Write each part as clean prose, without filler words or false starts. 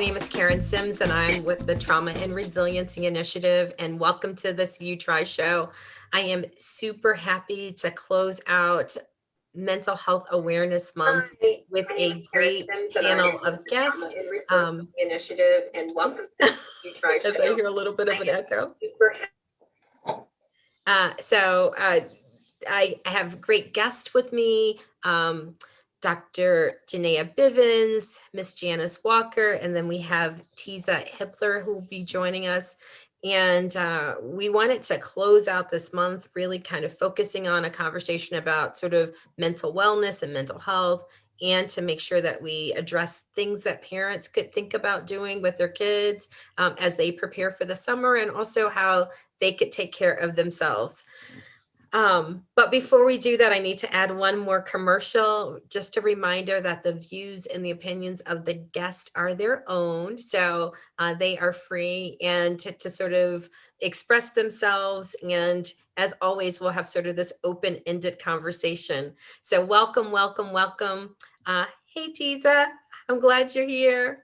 name is Karen Sims, and I'm with the Trauma and Resiliency Initiative, and welcome to this You Try show. I am super happy to close out Mental Health Awareness Month with a great panel of guests. Initiative, and welcome to this You Try show. As I hear a little bit of an echo. I have great guests with me. Dr.Jennea Bivens, Miss Janice Walker, and then we have Tzia Hibler who will be joining us. And we wanted to close out this month really kind of focusing on a conversation about sort of mental wellness and mental health, and to make sure that we address things that parents could think about doing with their kids as they prepare for the summer, and also how they could take care of themselves. But before we do that, I need to add one more commercial, just a reminder that the views and the opinions of the guest are their own. So they are free and to sort of express themselves. And as always, we'll have sort of this open-ended conversation. So welcome, welcome, welcome. Hey, Tzia, I'm glad you're here.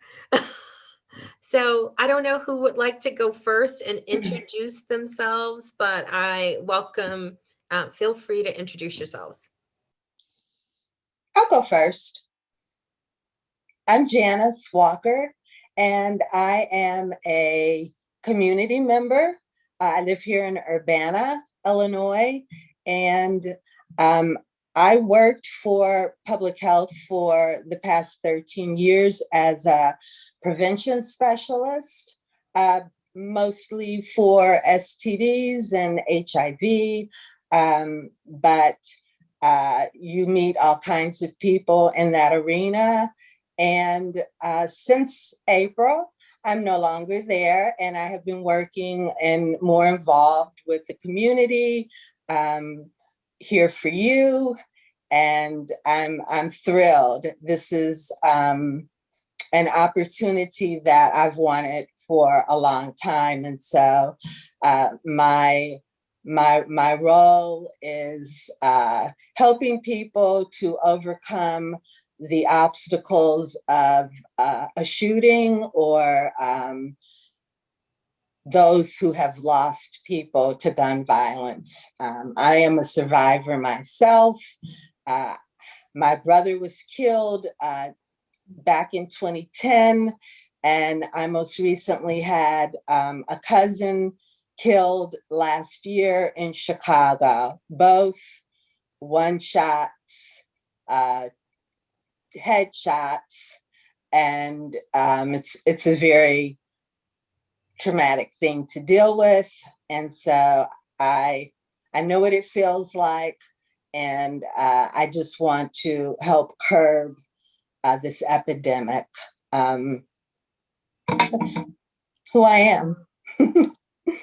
So I don't know who would like to go first and introduce themselves, but I welcome. Feel free to introduce yourselves. I'll go first. I'm Janice Walker, and I am a community member. I live here in Urbana, Illinois, and I worked for public health for the past 13 years as a prevention specialist, mostly for STDs and HIV. But you meet all kinds of people in that arena. And since April, I'm no longer there, and I have been working and more involved with the community, here for you, and I'm thrilled. This is an opportunity that I've wanted for a long time, and so my role is helping people to overcome the obstacles of a shooting, or those who have lost people to gun violence. I am a survivor myself. My brother was killed back in 2010, and I most recently had a cousin killed last year in Chicago, both one shots, headshots, and it's a very traumatic thing to deal with. And so I know what it feels like, and I just want to help curb this epidemic. That's who I am.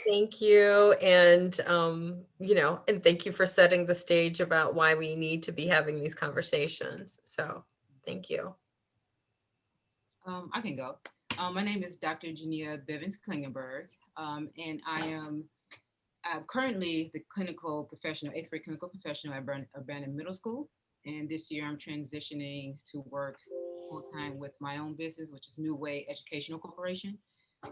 Thank you. And, and thank you for setting the stage about why we need to be having these conversations. So thank you. I can go. My name is Dr.Jennea Bivens Klingenberg, and I am currently the clinical professional, 8th grade clinical professional at Urbana Middle School. And this year I'm transitioning to work full-time with my own business, which is New Way Educational Corporation.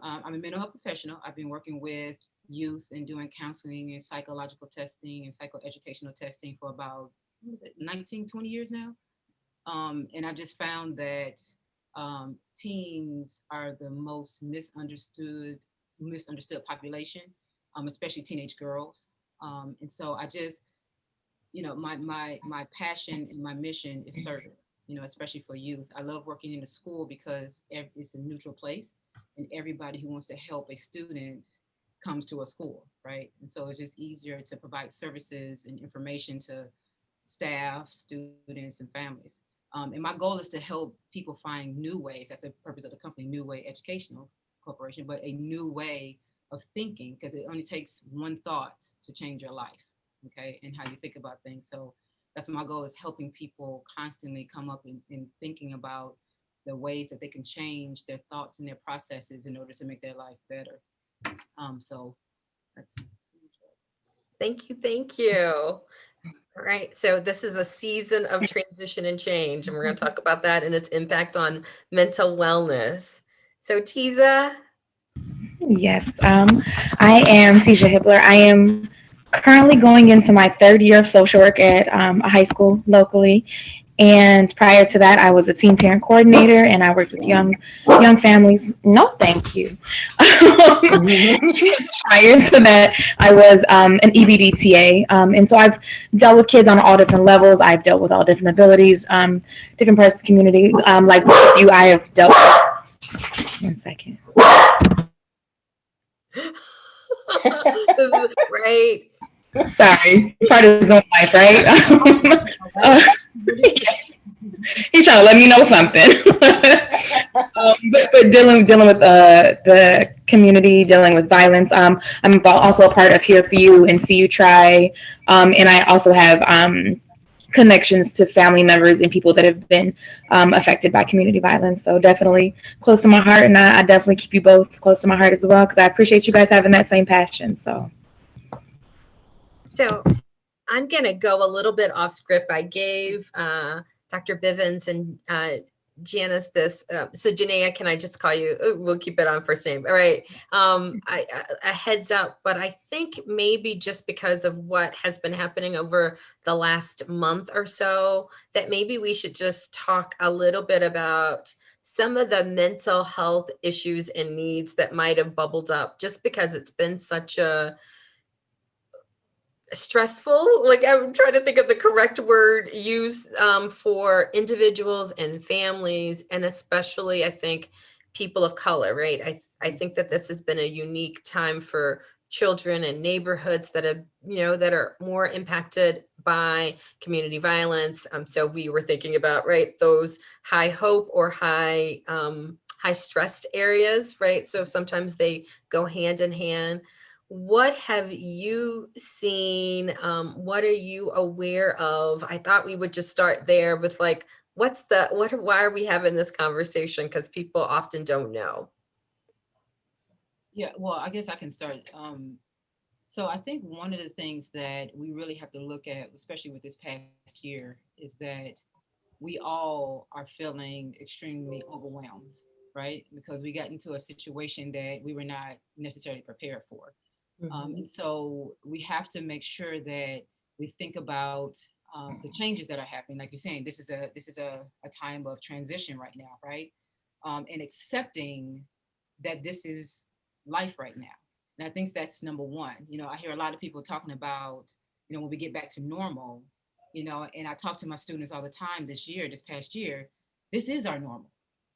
I'm a mental health professional. I've been working with youth and doing counseling and psychological testing and psychoeducational testing for about 19, 20 years now. And I've just found that teens are the most misunderstood population, especially teenage girls. And so I just, my passion and my mission is service, especially for youth. I love working in a school because it's a neutral place, and everybody who wants to help a student comes to a school, right? And so it's just easier to provide services and information to staff, students, and families. And my goal is to help people find new ways. That's the purpose of the company, New Way Educational Corporation, but a new way of thinking, because it only takes one thought to change your life, okay, and how you think about things. So that's my goal, is helping people constantly come up and thinking about the ways that they can change their thoughts and their processes in order to make their life better. So that's. Thank you. Thank you. All right. So this is a season of transition and change, and we're going to talk about that and its impact on mental wellness. So Tzia. Yes, I am Tzia Hibler. I am currently going into my third year of social work at a high school locally. And prior to that, I was a teen parent coordinator, and I worked with young families. No, thank you. Prior to that, I was an EBD TA, and so I've dealt with kids on all different levels. I've dealt with all different abilities, different parts of the community. Like with you, I have dealt with. 1 second. This is right. Sorry, part of his own life, right? He's trying to let me know something. But dealing with the community, dealing with violence. I'm also a part of Here for You and See You Try, and I also have connections to family members and people that have been affected by community violence. So definitely close to my heart, and I definitely keep you both close to my heart as well because I appreciate you guys having that same passion. So I'm going to go a little bit off script. I gave Dr. Bivens and Janice this. So Jennea, can I just call you? We'll keep it on first name. All right. A heads up, but I think maybe just because of what has been happening over the last month or so, that maybe we should just talk a little bit about some of the mental health issues and needs that might have bubbled up just because it's been such a stressful, like I'm trying to think of the correct word used for individuals and families, and especially I think people of color, right? I think that this has been a unique time for children and neighborhoods that have, that are more impacted by community violence. So we were thinking about, right, those high hope or high stressed areas, right? So sometimes they go hand in hand. What have you seen? What are you aware of? I thought we would just start there with like, why are we having this conversation? Because people often don't know. Yeah, well, I guess I can start. So I think one of the things that we really have to look at, especially with this past year, is that we all are feeling extremely overwhelmed, right? Because we got into a situation that we were not necessarily prepared for. And so we have to make sure that we think about the changes that are happening. Like you're saying, this is a time of transition right now, right? And accepting that this is life right now. And I think that's number one. I hear a lot of people talking about, when we get back to normal, and I talk to my students all the time this past year, this is our normal,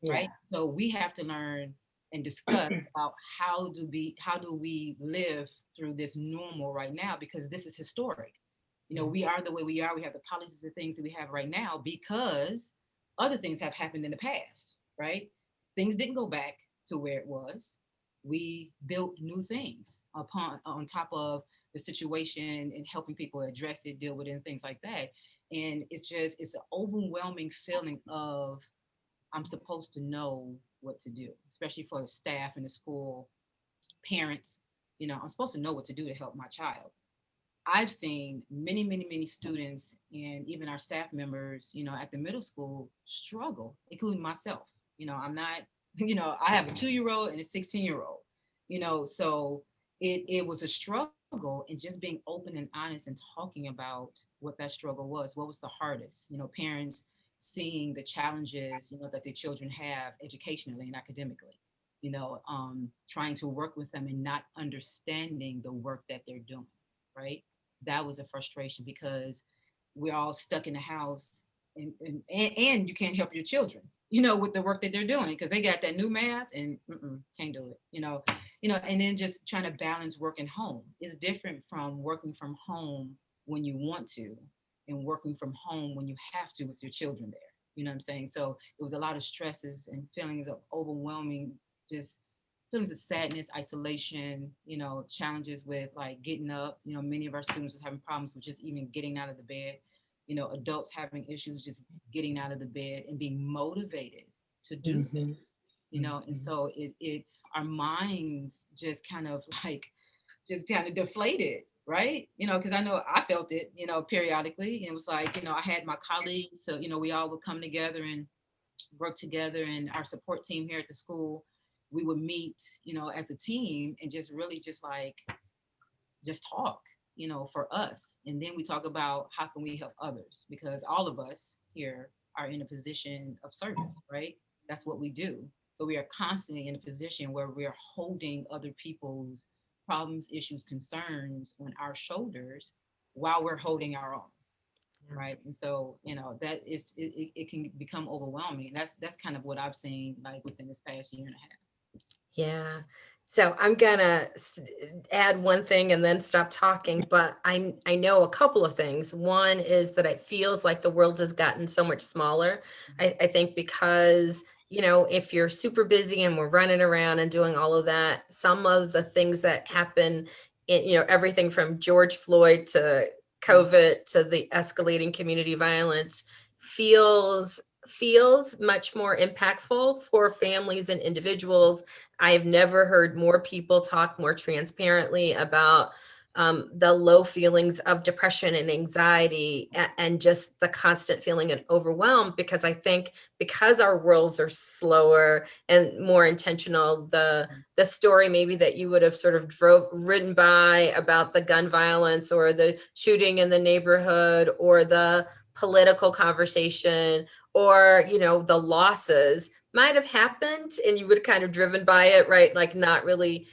right? So we have to learn and discuss about how do we live through this normal right now, because this is historic. We are the way we are. We have the policies and things that we have right now because other things have happened in the past, right? Things didn't go back to where it was. We built new things on top of the situation and helping people address it, deal with it, and things like that. And it's an overwhelming feeling of I'm supposed to know what to do, especially for the staff in the school, parents. I'm supposed to know what to do to help my child. I've seen many, many, many students and even our staff members, at the middle school struggle, including myself. I'm not, I have a 2-year-old and a 16-year-old, so it was a struggle, and just being open and honest and talking about what that struggle was. What was the hardest? Parents seeing the challenges, that their children have educationally and academically, trying to work with them and not understanding the work that they're doing, right? That was a frustration because we're all stuck in the house, and you can't help your children, with the work that they're doing because they got that new math and can't do it, and then just trying to balance work and home is different from working from home when you want to and working from home when you have to with your children there. You know what I'm saying? So it was a lot of stresses and feelings of overwhelming, just feelings of sadness, isolation, challenges with like getting up. Many of our students was having problems with just even getting out of the bed. Adults having issues just getting out of the bed and being motivated to do things. And so it our minds just kind of like just kind of deflated, right? Because I know I felt it, periodically. And it was like, I had my colleagues, so we all would come together and work together, and our support team here at the school, we would meet, as a team and just really just like just talk, for us. And then we talk about how can we help others, because all of us here are in a position of service, right? That's what we do. So we are constantly in a position where we are holding other people's problems, issues, concerns on our shoulders while we're holding our own. Yeah. Right. And so, that is, it can become overwhelming. That's kind of what I've seen like within this past year and a half. Yeah. So I'm gonna add one thing and then stop talking, but I know a couple of things. One is that it feels like the world has gotten so much smaller. I think because, if you're super busy and we're running around and doing all of that, some of the things that happen in, everything from George Floyd to COVID to the escalating community violence feels much more impactful for families and individuals. I have never heard more people talk more transparently about the low feelings of depression and anxiety, and just the constant feeling of overwhelm, because I think because our worlds are slower and more intentional, the story maybe that you would have sort of ridden by about the gun violence or the shooting in the neighborhood or the political conversation or the losses might have happened and you would have kind of driven by it, right? Like not really,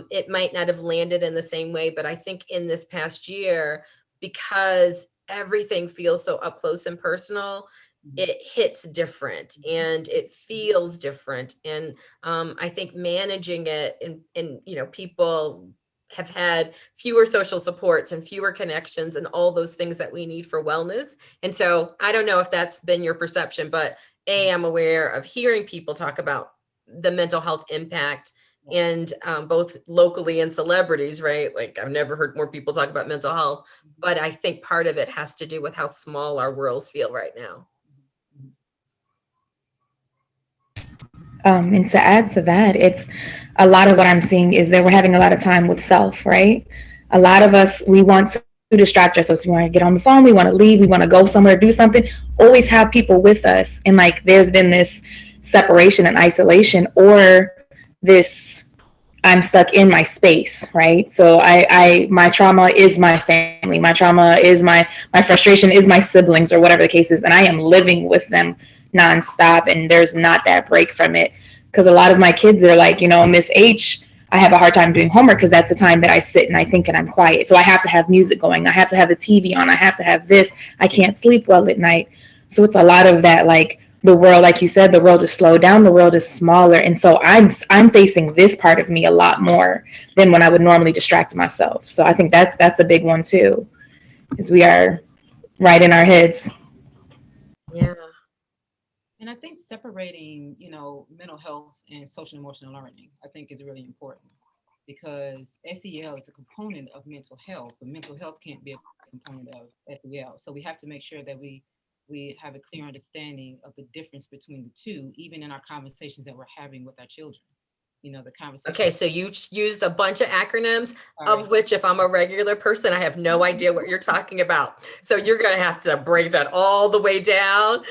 it might not have landed in the same way. But I think in this past year, because everything feels so up close and personal, it hits different and it feels different. And I think managing it, and people have had fewer social supports and fewer connections and all those things that we need for wellness. And so I don't know if that's been your perception, but I'm aware of hearing people talk about the mental health impact, and both locally and celebrities, right? Like I've never heard more people talk about mental health, but I think part of it has to do with how small our worlds feel right now. And to add to that, it's a lot of what I'm seeing is that we're having a lot of time with self, right? A lot of us, we want to distract ourselves. We want to get on the phone, we want to leave, we want to go somewhere, do something, always have people with us. And like there's been this separation and isolation, or this I'm stuck in my space, right? So my trauma is my family. My trauma is my frustration is my siblings or whatever the case is. And I am living with them nonstop. And there's not that break from it. Because a lot of my kids are like, Miss H, I have a hard time doing homework because that's the time that I sit and I think and I'm quiet. So I have to have music going. I have to have the TV on. I have to have this. I can't sleep well at night. So it's a lot of that, like the world, like you said, the world is slowed down, the world is smaller. And so I'm facing this part of me a lot more than when I would normally distract myself. So I think that's a big one too, is we are right in our heads. Yeah. And I think separating, mental health and social emotional learning, I think is really important, because SEL is a component of mental health, but mental health can't be a component of SEL. So we have to make sure that we have a clear understanding of the difference between the two, even in our conversations that we're having with our children. The conversation. Okay, so you used a bunch of acronyms, Sorry. of which if I'm a regular person, I have no idea what you're talking about. So you're going to have to break that all the way down.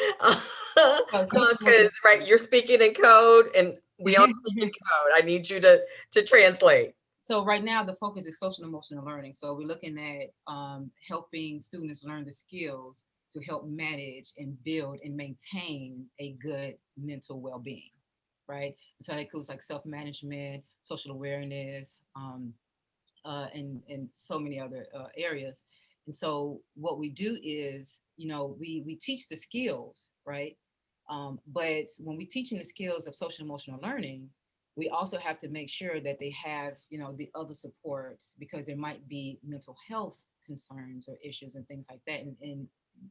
Because, right, you're speaking in code and we all speak in code. I need you to translate. So right now the focus is social emotional learning. So we're looking at helping students learn the skills to help manage and build and maintain a good mental well-being, right? So that includes like self-management, social awareness, and so many other areas. And so what we do is, we teach the skills, right? But when we teaching the skills of social emotional learning, we also have to make sure that they have, the other supports, because there might be mental health concerns or issues and things like that. And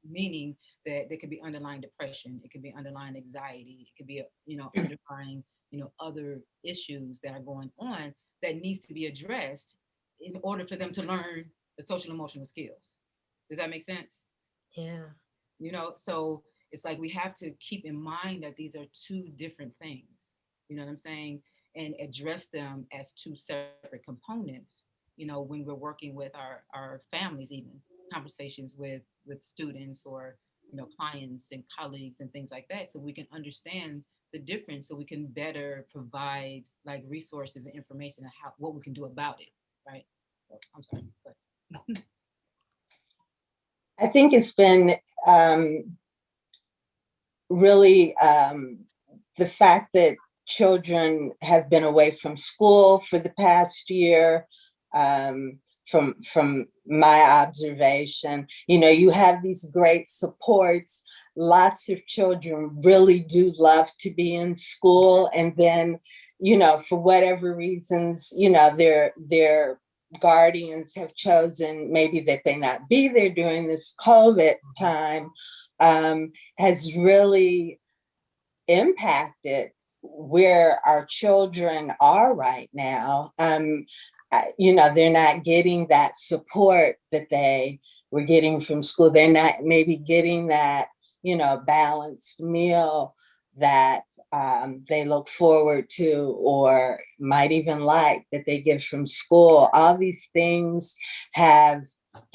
meaning that there could be underlying depression, it could be underlying anxiety, it could be, underlying, other issues that are going on that needs to be addressed in order for them to learn the social emotional skills. Does that make sense? Yeah. So it's like we have to keep in mind that these are two different things. You know what I'm saying? And address them as two separate components. When we're working with our families, even conversations with students or clients and colleagues and things like that, so we can understand the difference so we can better provide like resources and information on what we can do about it, right? So, I'm sorry, but I think it's been really the fact that children have been away from school for the past year. From my observation, you have these great supports. Lots of children really do love to be in school, and then, for whatever reasons, their guardians have chosen maybe that they not be there during this COVID time, has really impacted where our children are right now. They're not getting that support that they were getting from school. They're not maybe getting that, balanced meal that they look forward to or might even like that they get from school. All these things have,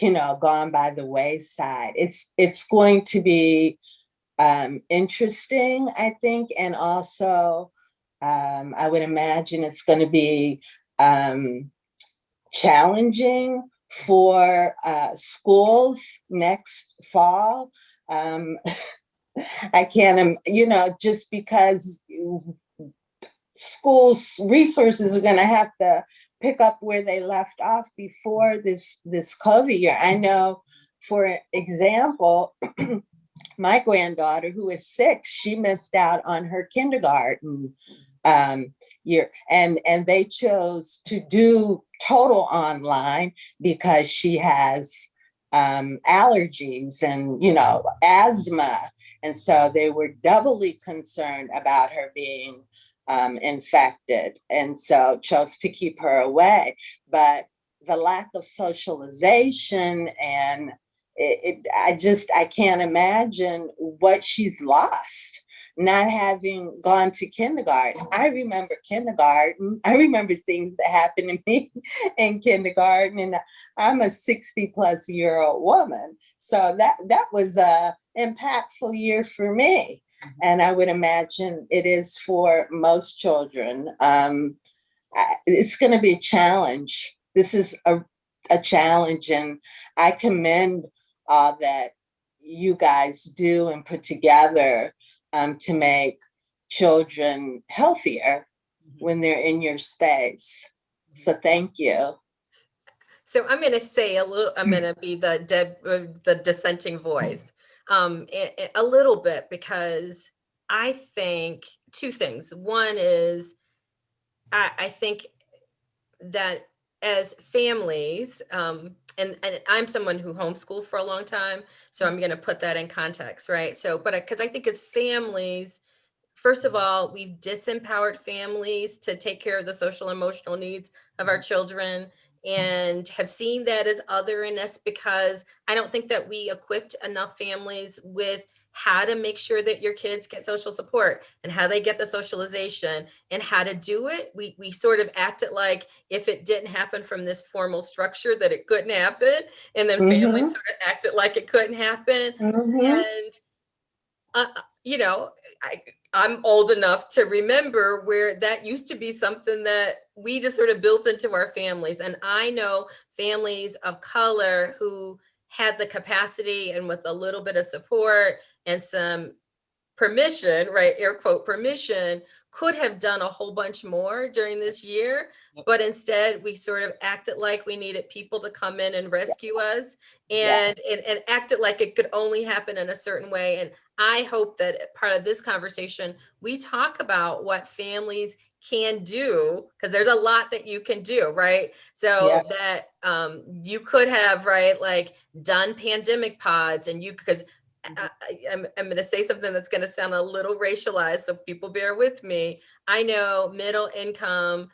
gone by the wayside. It's going to be interesting, I think, and also I would imagine it's going to be challenging for schools next fall. I can't, just because schools resources are going to have to pick up where they left off before this COVID year. I know, for example, my granddaughter, who is 6, she missed out on her kindergarten year, and they chose to do total online because she has allergies and asthma, and so they were doubly concerned about her being infected, and so chose to keep her away. But the lack of socialization and I can't imagine what she's lost not having gone to kindergarten. I remember kindergarten. I remember things that happened to me in kindergarten, and I'm a 60-plus-year-old woman. So that was a impactful year for me. And I would imagine it is for most children. It's going to be a challenge. This is a challenge, and I commend all that you guys do and put together to make children healthier when they're in your space. So thank you. So I'm going to say I'm going to be the dissenting voice a little bit, because I think 2 things. One is I think that as families, and I'm someone who homeschooled for a long time, so I'm going to put that in context, right? So, but because I think as families, first of all, we've disempowered families to take care of the social emotional needs of our children, and have seen that as otherness, because I don't think that we equipped enough families with how to make sure that your kids get social support and how they get the socialization and how to do it. We sort of acted like if it didn't happen from this formal structure that it couldn't happen. And then families sort of acted like it couldn't happen. And, I'm old enough to remember where that used to be something that we just sort of built into our families. And I know families of color who had the capacity and with a little bit of support and some permission, right, air quote permission, could have done a whole bunch more during this year. But instead we sort of acted like we needed people to come in and rescue us, and acted like it could only happen in a certain way. And I hope that part of this conversation, we talk about what families can do, because there's a lot that you can do, right? So that you could have, right, like done pandemic pods, and because I'm going to say something that's going to sound a little racialized, so people bear with me. I know middle income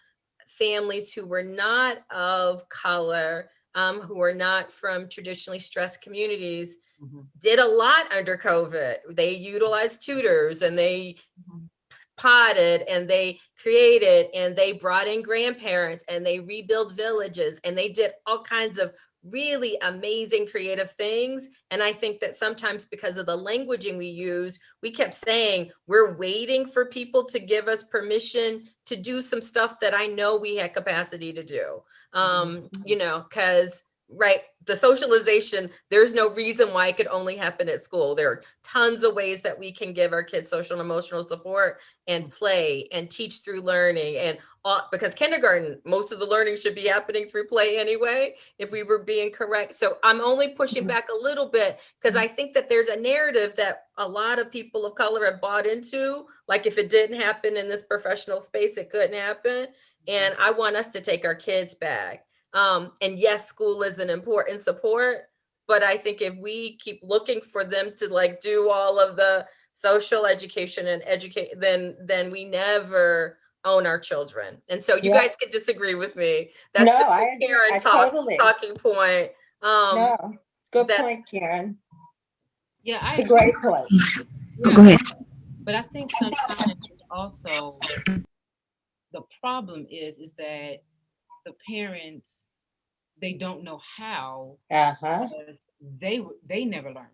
families who were not of color, who were not from traditionally stressed communities, did a lot under COVID. They utilized tutors, and they potted, and they created, and they brought in grandparents, and they rebuilt villages, and they did all kinds of really amazing creative things. And I think that sometimes because of the languaging we use, we kept saying, we're waiting for people to give us permission to do some stuff that I know we had capacity to do. You know, because right, the socialization, there's no reason why it could only happen at school. There are tons of ways that we can give our kids social and emotional support and play and teach through learning. And because kindergarten, most of the learning should be happening through play anyway, if we were being correct. So I'm only pushing back a little bit because I think that there's a narrative that a lot of people of color have bought into, like if it didn't happen in this professional space, it couldn't happen. And I want us to take our kids back. And yes, school is an important support, but I think if we keep looking for them to like do all of the social education and educate, then we never own our children. And so you guys can disagree with me. That's No, just I a agree. Karen talking point. No, good that- point, Karen. Yeah, It's a great point. Yeah, Go ahead. but I think sometimes it's also the problem is that the parents, they don't know how because they never learned.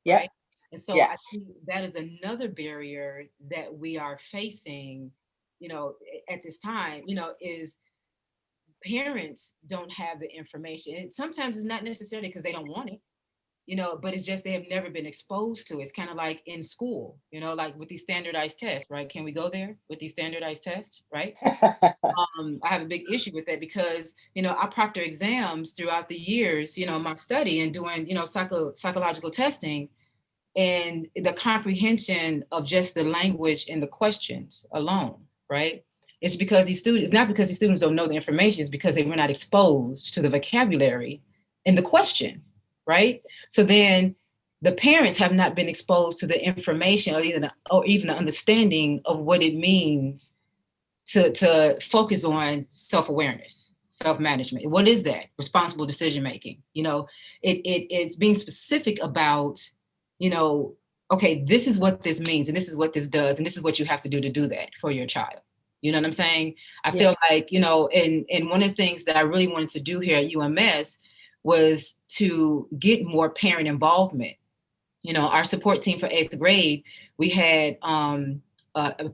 Yeah. Right? And so I think that is another barrier that we are facing, you know, at this time, you know, is parents don't have the information. And sometimes it's not necessarily because they don't want it, you know, but it's just they have never been exposed to it. It's kind of like in school, you know, like with these standardized tests, right? Can we go there with these standardized tests, right? I have a big issue with that because, you know, I proctor exams throughout the years, you know, my study and doing, you know, psychological testing, and the comprehension of just the language and the questions alone, right? It's because these students, it's not because these students don't know the information, it's because they were not exposed to the vocabulary and the question, right? So then the parents have not been exposed to the information or even the understanding of what it means to focus on self-awareness, self-management. What is that? Responsible decision-making. You know, it's being specific about, you know, okay, this is what this means, and this is what this does, and this is what you have to do that for your child. You know what I'm saying? I feel like, you know, and one of the things that I really wanted to do here at UMS was to get more parent involvement. You know, our support team for 8th grade, we had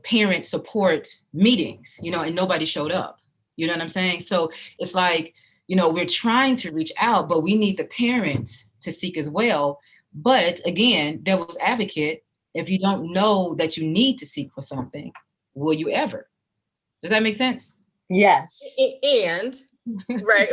parent support meetings, you know, and nobody showed up. You know what I'm saying? So it's like, you know, we're trying to reach out, but we need the parents to seek as well. But again, devil's advocate, if you don't know that you need to seek for something, will you ever? Does that make sense? Yes. And right.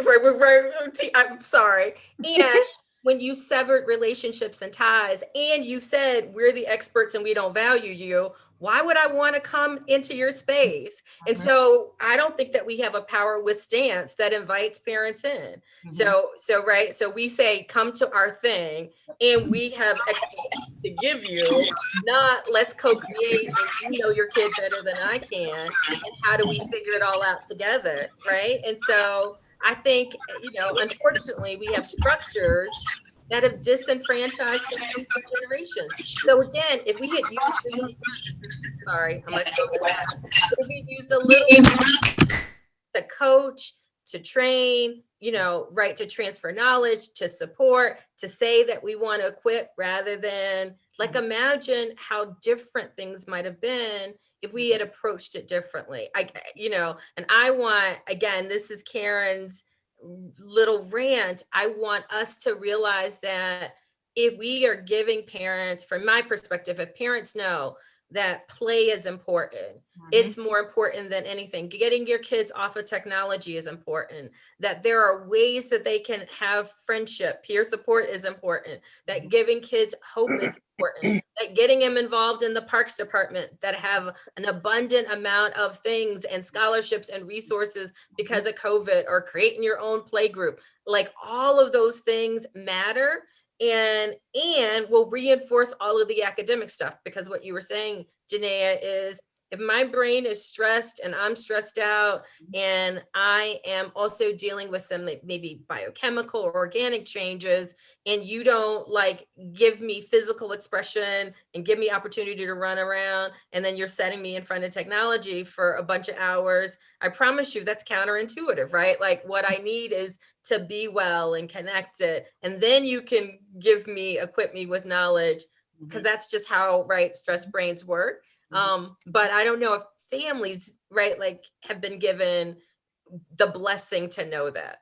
I'm sorry. And when you've severed relationships and ties, and you said we're the experts and we don't value you, why would I want to come into your space? And so I don't think that we have a power with stance that invites parents in. So right. So we say, come to our thing, and we have expertise to give you, not let's co-create and you know your kid better than I can. And how do we figure it all out together? Right. And so I think, you know, unfortunately, we have structures that have disenfranchised from generations. So again, if we had used, sorry, I'm going to go back. If we used a little to coach, to train, you know, right, to transfer knowledge, to support, to say that we want to equip rather than like imagine how different things might have been if we had approached it differently. You know, and I want, again, this is Karen's little rant. I want us to realize that if we are giving parents, from my perspective, if parents know that play is important, it's more important than anything. Getting your kids off of technology is important. That there are ways that they can have friendship, peer support is important. That giving kids hope is important. That getting them involved in the parks department that have an abundant amount of things and scholarships and resources because of COVID, or creating your own play group. Like all of those things matter. And will reinforce all of the academic stuff, because what you were saying, Jennea, is if my brain is stressed and I'm stressed out and I am also dealing with some maybe biochemical or organic changes, and you don't like give me physical expression and give me opportunity to run around, and then you're setting me in front of technology for a bunch of hours, I promise you that's counterintuitive, right? Like what I need is to be well and connected, and then you can equip me with knowledge, because that's just how, right, stress brains work. But I don't know if families, right, like have been given the blessing to know that.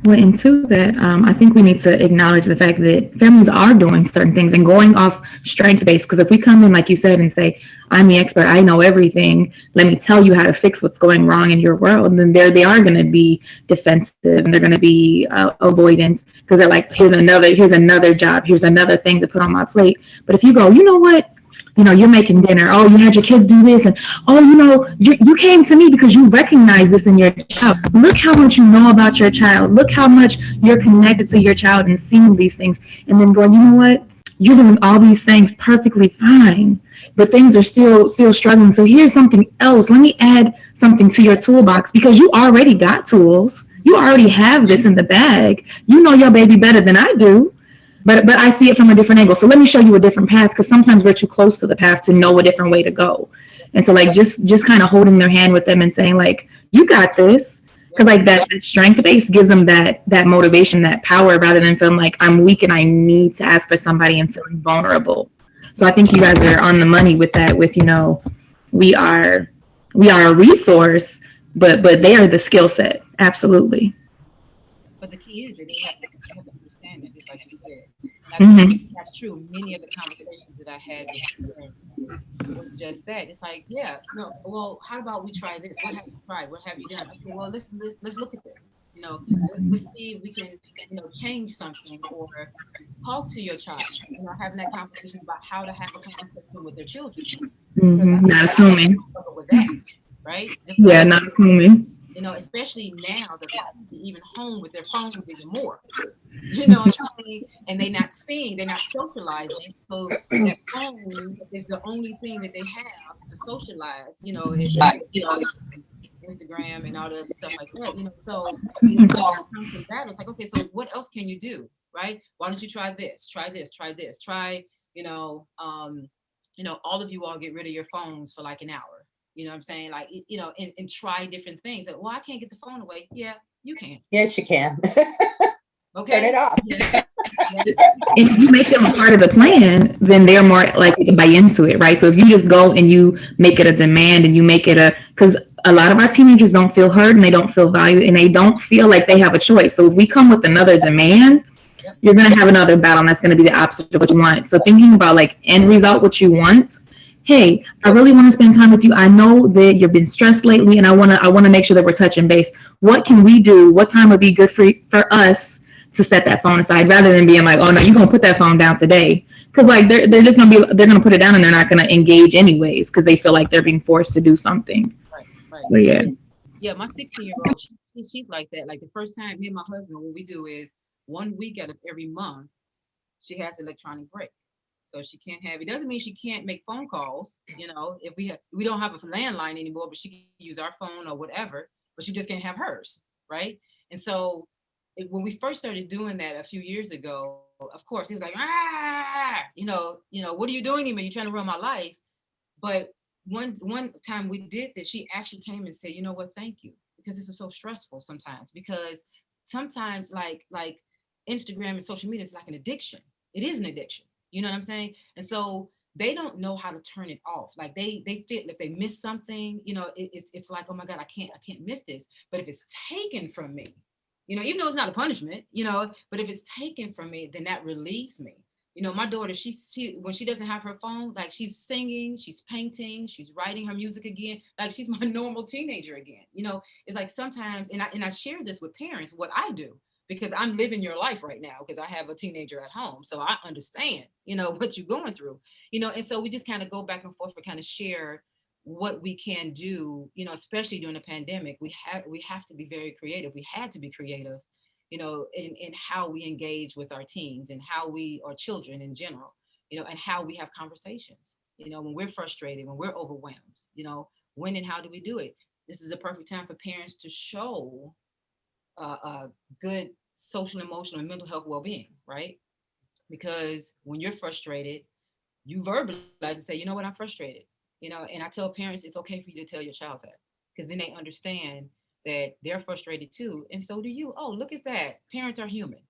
Well, into that, I think we need to acknowledge the fact that families are doing certain things and going off strength based. Because if we come in, like you said, and say, I'm the expert, I know everything, let me tell you how to fix what's going wrong in your world, then they are going to be defensive and they're going to be avoidant, because they're like, here's another job, here's another thing to put on my plate. But if you go, you know what? You're making dinner. Oh, you had your kids do this. And, oh, you came to me because you recognize this in your child. Look how much you know about your child. Look how much you're connected to your child and seeing these things. And then going, you know what? You're doing all these things perfectly fine, but things are still struggling. So here's something else. Let me add something to your toolbox, because you already got tools. You already have this in the bag. You know your baby better than I do. But I see it from a different angle. So let me show you a different path, because sometimes we're too close to the path to know a different way to go. And so like just kind of holding their hand with them and saying like, you got this. Because like that strength base gives them that motivation, that power, rather than feeling like I'm weak and I need to ask for somebody and feeling vulnerable. So I think you guys are on the money with that. With we are a resource, but they are the skill set. Absolutely. But the key is that they have to understand it, just like you said. And that's true. Many of the conversations that I had with parents was just that. It's like, yeah, no, well, how about we try this? What have you tried? What have you done? Okay, well, let's look at this. Let's see if we can, change something, or talk to your child. Having that conversation about how to have a conversation with their children. Not assuming. With that, right? Yeah, not assuming. Especially now that they're even home with their phones even more. What I'm saying? And they're not socializing. So that phone is the only thing that they have to socialize, Instagram and all the other stuff like that, so constant battle. It's like, okay, so what else can you do, right? Why don't you try this, try this, try this, try, all of you all get rid of your phones for like an hour. You know what I'm saying? Like, and try different things. Like, well, I can't get the phone away. Yeah, you can. Yes, you can. Okay. Turn it off. If you make them a part of the plan, then they're more likely to buy into it, right? So if you just go and you make it a demand and you make it because a lot of our teenagers don't feel heard and they don't feel valued and they don't feel like they have a choice. So if we come with another demand, you're going to have another battle, and that's going to be the opposite of what you want. So thinking about like end result, what you want. Hey, I really want to spend time with you. I know that you've been stressed lately, and I want to make sure that we're touching base. What can we do? What time would be good for us to set that phone aside, rather than being like, oh no, you're gonna put that phone down today, because like they're gonna put it down and they're not gonna engage anyways, because they feel like they're being forced to do something. Right. So yeah, my 16-year-old, she's like that. Like the first time me and my husband, what we do is 1 week out of every month, she has electronic break. So she can't have, it doesn't mean she can't make phone calls, if we don't have a landline anymore, but she can use our phone or whatever, but she just can't have hers, right? And so when we first started doing that a few years ago, of course, he was like, what are you doing to me? You're trying to ruin my life. But one time we did this, she actually came and said, you know what, thank you. Because this is so stressful sometimes. Because sometimes like Instagram and social media is like an addiction. It is an addiction. You know what I'm saying? And so they don't know how to turn it off. Like they feel if they miss something, it's like, oh my God, I can't miss this. But if it's taken from me, even though it's not a punishment, but if it's taken from me, then that relieves me. My daughter, she when she doesn't have her phone, like she's singing, she's painting, she's writing her music again, like she's my normal teenager again. It's like sometimes, and I share this with parents, what I do, because I'm living your life right now, because I have a teenager at home. So I understand, what you're going through, and so we just kind of go back and forth and kind of share what we can do, especially during the pandemic. We have to be very creative. We had to be creative, in how we engage with our teens and how we, or children in general, and how we have conversations. when we're frustrated, when we're overwhelmed, when and how do we do it? This is a perfect time for parents to show good social, emotional, and mental health well-being, right? Because when you're frustrated, you verbalize and say, you know what, I'm frustrated. And I tell parents it's okay for you to tell your child that, because then they understand that they're frustrated too. And so do you. Oh, look at that. Parents are human.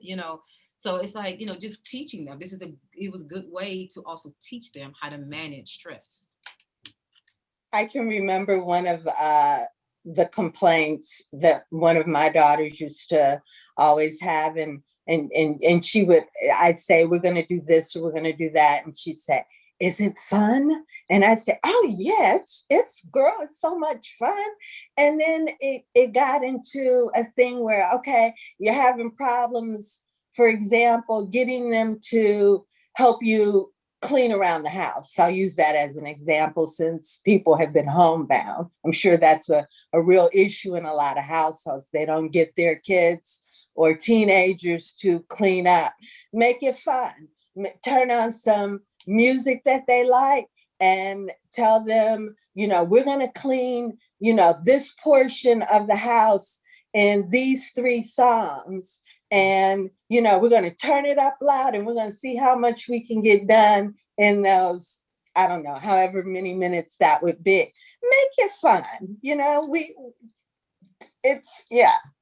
you know. So it's like, just teaching them. It was a good way to also teach them how to manage stress. I can remember one of the complaints that one of my daughters used to always have, and she would, I'd say, we're going to do this or we're going to do that, and she'd say, is it fun? And I said, oh yeah, it's girl, it's so much fun. And then it got into a thing where, okay, you're having problems, for example, getting them to help you clean around the house. I'll use that as an example since people have been homebound. I'm sure that's a real issue in a lot of households. They don't get their kids or teenagers to clean up. Make it fun. Turn on some music that they like and tell them, we're going to clean, this portion of the house in these 3 songs. And, we're going to turn it up loud and we're going to see how much we can get done in those, I don't know, however many minutes that would be. Make it fun.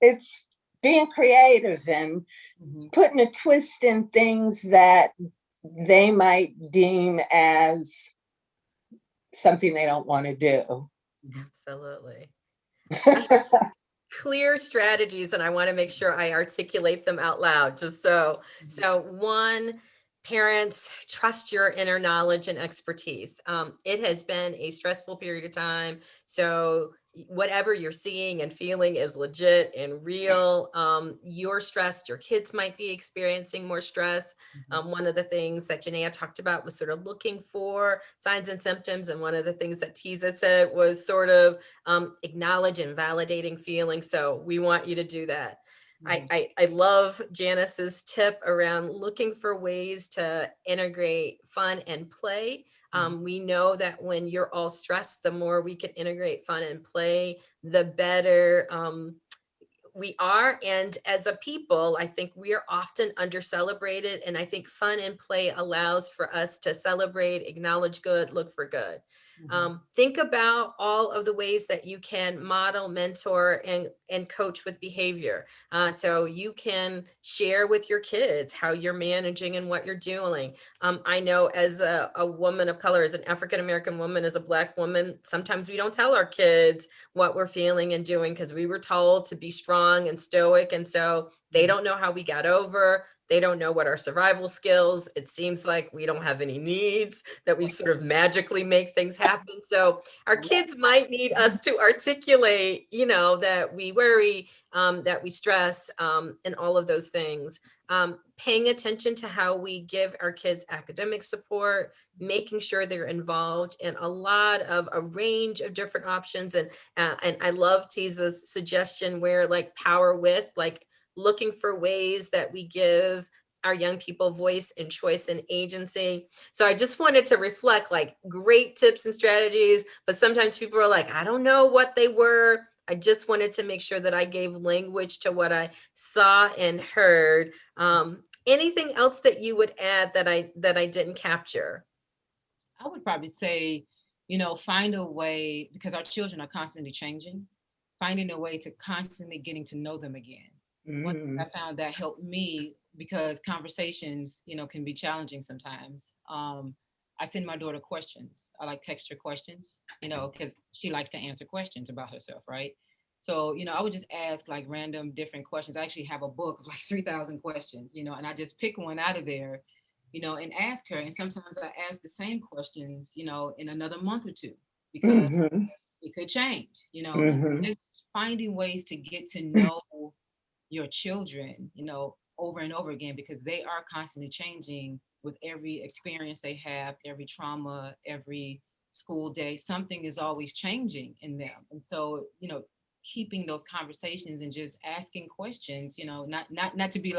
It's being creative and putting a twist in things that they might deem as something they don't want to do. Absolutely. I have some clear strategies, and I want to make sure I articulate them out loud. Just so one, parents, trust your inner knowledge and expertise. It has been a stressful period of time, so whatever you're seeing and feeling is legit and real. You're stressed, your kids might be experiencing more stress. One of the things that Jennea talked about was sort of looking for signs and symptoms. And one of the things that Tzia said was sort of acknowledge and validating feelings. So we want you to do that. I love Janice's tip around looking for ways to integrate fun and play. We know that when you're all stressed, the more we can integrate fun and play, the better we are. And as a people, I think we are often under celebrated. And I think fun and play allows for us to celebrate, acknowledge good, look for good. Think about all of the ways that you can model, mentor, and coach with behavior. So you can share with your kids how you're managing and what you're doing. I know as a woman of color, as an African-American woman, as a Black woman, sometimes we don't tell our kids what we're feeling and doing because we were told to be strong and stoic. And so they don't know how we got over. They don't know what our survival skills. It seems like we don't have any needs, that we sort of magically make things happen. So our kids might need us to articulate, that we worry, that we stress, and all of those things. Paying attention to how we give our kids academic support, making sure they're involved in a range of different options. And I love Tzia's suggestion where power with, looking for ways that we give our young people voice and choice and agency. So I just wanted to reflect great tips and strategies, but sometimes people are like, I don't know what they were. I just wanted to make sure that I gave language to what I saw and heard. Anything else that you would add that I didn't capture? I would probably say, find a way, because our children are constantly changing, finding a way to constantly getting to know them again. One thing I found that helped me, because conversations, can be challenging sometimes. I send my daughter questions. I text her questions, because she likes to answer questions about herself, right? So, I would just ask random different questions. I actually have a book of 3,000 questions, and I just pick one out of there, and ask her. And sometimes I ask the same questions, in another month or two, because it could change, just finding ways to get to know your children, over and over again, because they are constantly changing with every experience they have, every trauma, every school day. Something is always changing in them. And so, keeping those conversations and just asking questions, not to be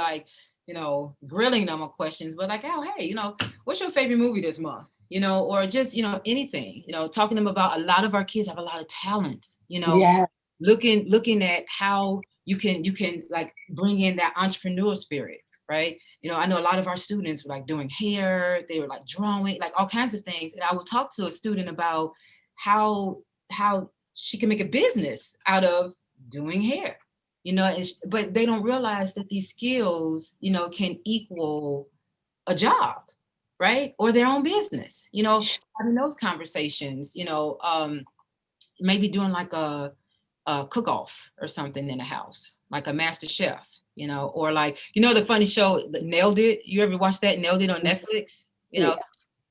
grilling them on questions, but oh, hey, what's your favorite movie this month? you know, or just, you know, anything, you know, talking to them about, a lot of our kids have a lot of talent, you know, Yeah. looking at how you can like bring in that entrepreneurial spirit, right? You know, I know a lot of our students were like doing hair, they were like drawing, like all kinds of things. And I would talk to a student about how she can make a business out of doing hair, you know, but they don't realize that these skills, you know, can equal a job, right? Or their own business, you know, having those conversations, you know, maybe doing like a cook-off or something in the house, like a master chef, you know, or like, you know, the funny show Nailed It. You ever watch that? Nailed It on Netflix? Yeah.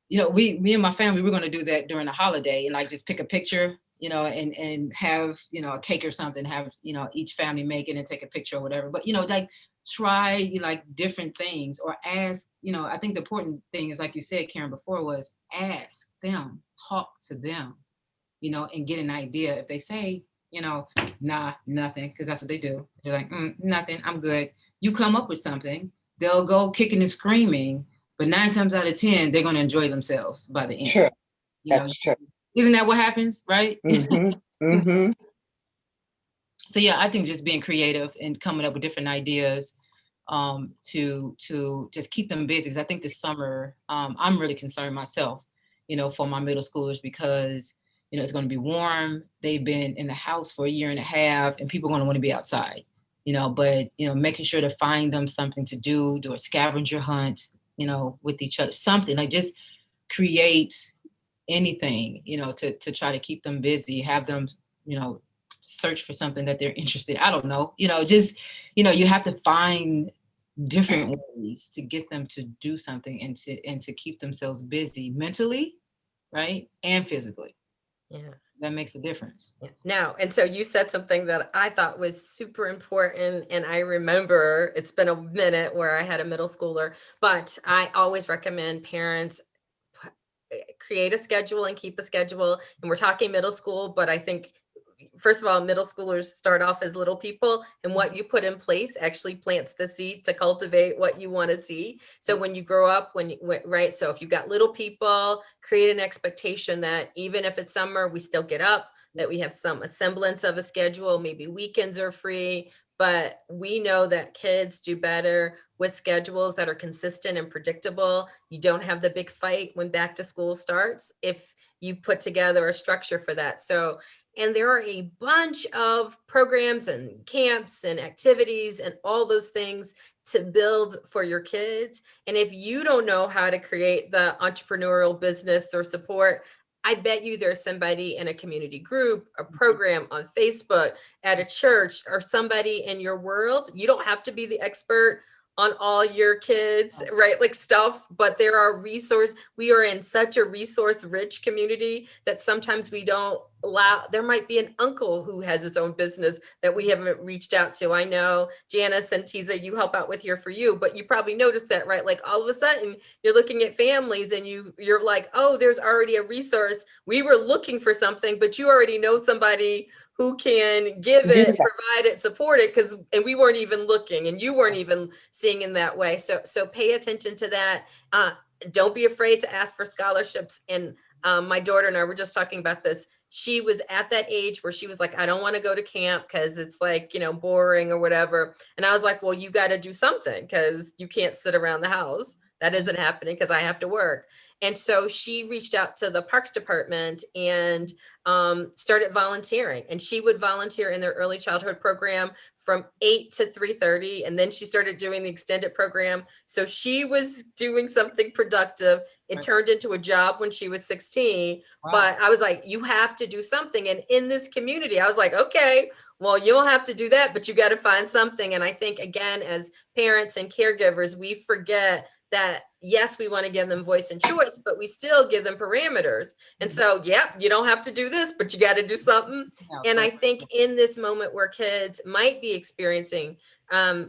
You know, me and my family, we're going to do that during the holiday and like just pick a picture, you know, and have, you know, a cake or something, have, you know, each family make it and take a picture or whatever. But, you know, like try like different things or ask, you know, I think the important thing is, like you said, Karen, before, was ask them, talk to them, you know, and get an idea. If they say, you know, nah, nothing, because that's what they do. They're like, nothing, I'm good. You come up with something, they'll go kicking and screaming, but 9 times out of 10, they're going to enjoy themselves by the end. True. You know, That's true. isn't that what happens, right? Mm-hmm. Mm-hmm. So yeah, I think just being creative and coming up with different ideas to just keep them busy. Because I think this summer, I'm really concerned myself, you know, for my middle schoolers, because you know it's going to be warm. They've been in the house for a year and a half, and people are going to want to be outside, you know. But you know, making sure to find them something to do a scavenger hunt, you know, with each other, something like just create anything, you know, to try to keep them busy, have them, you know, search for something that they're interested. I don't know, you know, just, you know, you have to find different ways to get them to do something and to keep themselves busy mentally, right? And physically. Yeah. That makes a difference. Yeah. Now, and so you said something that I thought was super important. And I remember it's been a minute where I had a middle schooler, but I always recommend parents create a schedule and keep a schedule. And we're talking middle school, but I think first of all, middle schoolers start off as little people, and what you put in place actually plants the seed to cultivate what you want to see. So when you grow up, right? So if you've got little people, create an expectation that even if it's summer, we still get up, that we have some semblance of a schedule, maybe weekends are free, but we know that kids do better with schedules that are consistent and predictable. You don't have the big fight when back to school starts if you put together a structure for that. So, and there are a bunch of programs and camps and activities and all those things to build for your kids. And if you don't know how to create the entrepreneurial business or support, I bet you there's somebody in a community group, a program on Facebook, at a church, or somebody in your world. You don't have to be the expert on all your kids, right? Like stuff, but there are resources. We are in such a resource rich community that sometimes we don't allow. There might be an uncle who has his own business that we haven't reached out to. I know Janice and Tzia, you help out with Here For You, but you probably noticed that, right? Like all of a sudden you're looking at families and you're like, oh, there's already a resource. We were looking for something, but you already know somebody who can give it, provide it, support it, and we weren't even looking, and you weren't even seeing in that way. So pay attention to that. Don't be afraid to ask for scholarships. And my daughter and I were just talking about this. She was at that age where she was like, I don't want to go to camp because it's like, boring or whatever. And I was like, well, you got to do something because you can't sit around the house. That isn't happening because I have to work. And so she reached out to the Parks Department and started volunteering. And she would volunteer in their early childhood program from 8 to 3:30. And then she started doing the extended program. So she was doing something productive. It turned into a job when she was 16. Wow. But I was like, you have to do something. And in this community, I was like, okay, well, you don't have to do that, but you got to find something. And I think, again, as parents and caregivers, we forget that, yes, we want to give them voice and choice, but we still give them parameters. And so, you don't have to do this, but you got to do something. And I think in this moment where kids might be experiencing,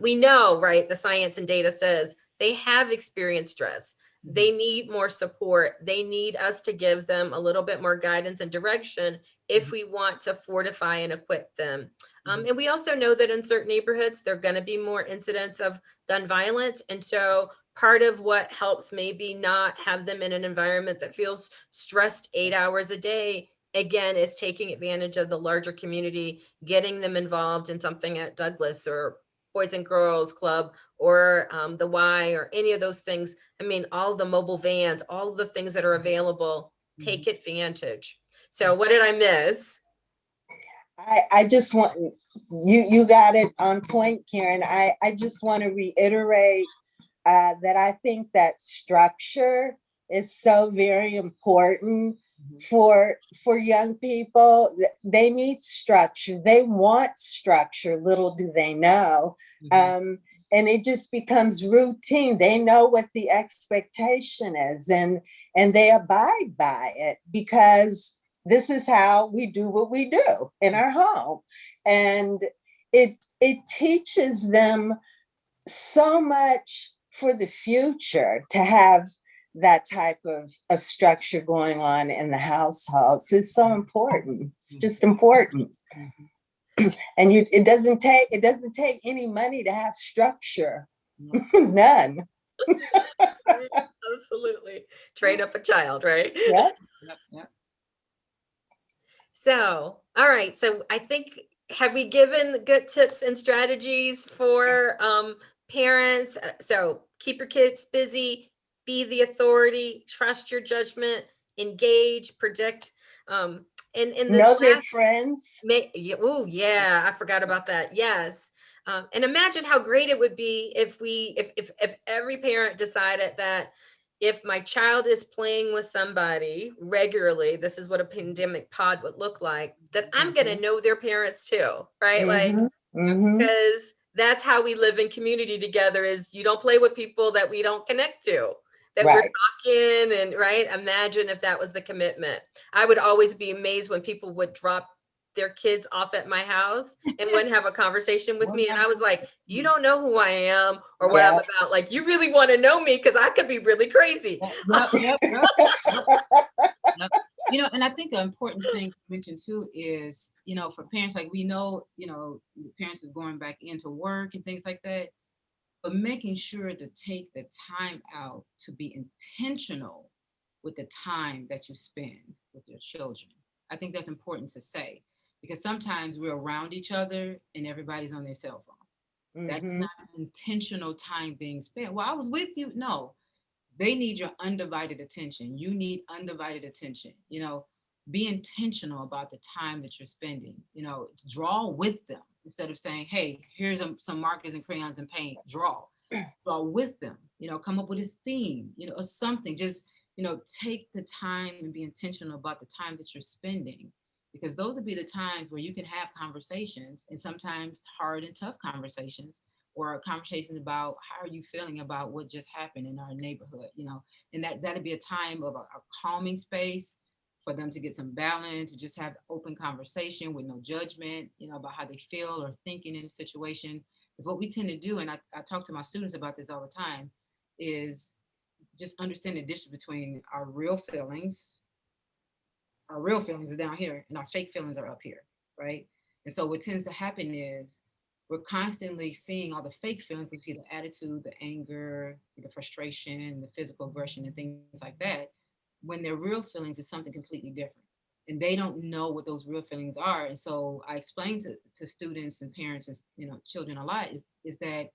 we know, right, the science and data says they have experienced stress. They need more support. They need us to give them a little bit more guidance and direction if we want to fortify and equip them. And we also know that in certain neighborhoods, there are going to be more incidents of gun violence. And so part of what helps maybe not have them in an environment that feels stressed 8 hours a day, again, is taking advantage of the larger community, getting them involved in something at Douglas or Boys and Girls Club or the Y or any of those things. I mean, all the mobile vans, all of the things that are available, take advantage. So what did I miss? I just want, you got it on point, Karen. I just want to reiterate that I think that structure is so very important for young people. They need structure. They want structure. Little do they know. And it just becomes routine. They know what the expectation is, and they abide by it because this is how we do what we do in our home. And it teaches them so much for the future to have that type of structure going on in the households. It's so important. It's just important. And it doesn't take any money to have structure. None. Absolutely. Train up a child, right? Yeah. Yep. So, all right. So I think, have we given good tips and strategies for parents? So keep your kids busy, be the authority, trust your judgment, engage, predict. And this Know their friends. Oh yeah, I forgot about that. Yes. And imagine how great it would be if every parent decided that if my child is playing with somebody regularly, this is what a pandemic pod would look like, that I'm going to know their parents too, right? Like, because that's how we live in community together, is you don't play with people that we don't connect to, that we're talking, and right. Imagine if that was the commitment. I would always be amazed when people would drop their kids off at my house and wouldn't have a conversation with me. And I was like, you don't know who I am or what I'm about. Like, you really want to know me because I could be really crazy. Yep. You know, and I think an important thing to mention too is, you know, for parents, like we know, you know, parents are going back into work and things like that, but making sure to take the time out to be intentional with the time that you spend with your children. I think that's important to say, because sometimes we're around each other and everybody's on their cell phone. That's not intentional time being spent. Well, I was with you. No, they need your undivided attention. You need undivided attention. You know, be intentional about the time that you're spending. You know, draw with them instead of saying, hey, here's some markers and crayons and paint. Draw with them. You know, come up with a theme, you know, or something. Just, you know, take the time and be intentional about the time that you're spending, because those would be the times where you can have conversations, and sometimes hard and tough conversations, or conversations about how are you feeling about what just happened in our neighborhood, you know, and that'd be a time of a calming space for them to get some balance, to just have open conversation with no judgment, you know, about how they feel or thinking in a situation. Because what we tend to do, and I talk to my students about this all the time, is just understand the difference between our real feelings. Our real feelings are down here and our fake feelings are up here, right? And so what tends to happen is we're constantly seeing all the fake feelings. You see the attitude, the anger, the frustration, the physical aggression, and things like that, when their real feelings is something completely different. And they don't know what those real feelings are. And so I explain to students and parents and, you know, children a lot is that